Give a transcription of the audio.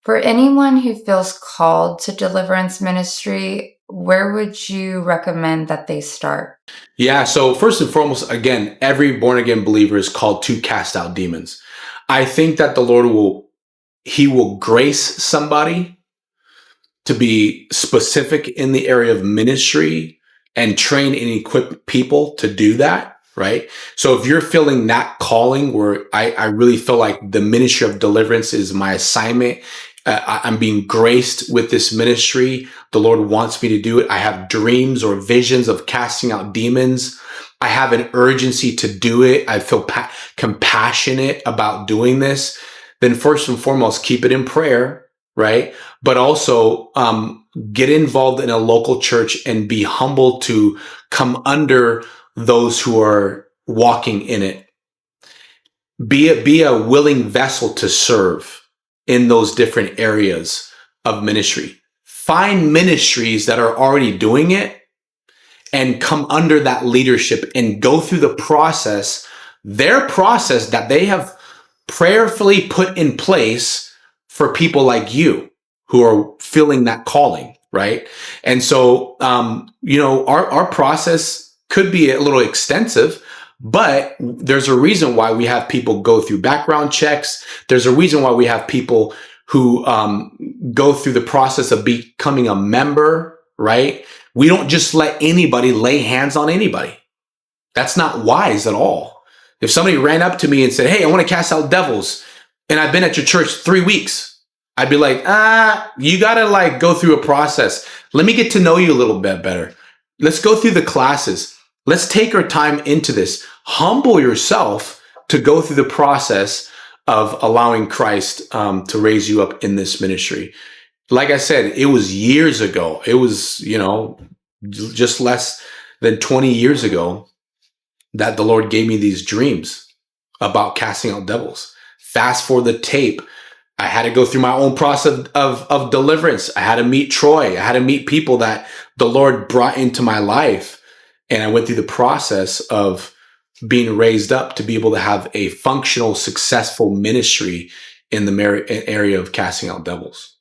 For anyone who feels called to deliverance ministry, where would you recommend that they start? Yeah, so first and foremost, again, every born again believer is called to cast out demons. I think that the Lord he will grace somebody to be specific in the area of ministry and train and equip people to do that, right? So if you're feeling that calling where I really feel like the ministry of deliverance is my assignment, I'm being graced with this ministry. The Lord wants me to do it. I have dreams or visions of casting out demons. I have an urgency to do it. I feel compassionate about doing this. Then first and foremost, keep it in prayer, right? But also get involved in a local church and be humble to come under those who are walking in it. Be a willing vessel to serve in those different areas of ministry. Find ministries that are already doing it and come under that leadership and go through the process, their process that they have prayerfully put in place for people like you who are feeling that calling, right? And so, our process could be a little extensive, but there's a reason why we have people go through background checks. There's a reason why we have people who go through the process of becoming a member, right? We don't just let anybody lay hands on anybody. That's not wise at all. If somebody ran up to me and said, "Hey, I want to cast out devils, and I've been at your church 3 weeks," I'd be like, you got to go through a process. Let me get to know you a little bit better. Let's go through the classes. Let's take our time into this. Humble yourself to go through the process of allowing Christ to raise you up in this ministry. Like I said, it was years ago. It was, just less than 20 years ago that the Lord gave me these dreams about casting out devils. Fast forward the tape. I had to go through my own process of deliverance. I had to meet Troy. I had to meet people that the Lord brought into my life. And I went through the process of being raised up to be able to have a functional, successful ministry in the area of casting out devils.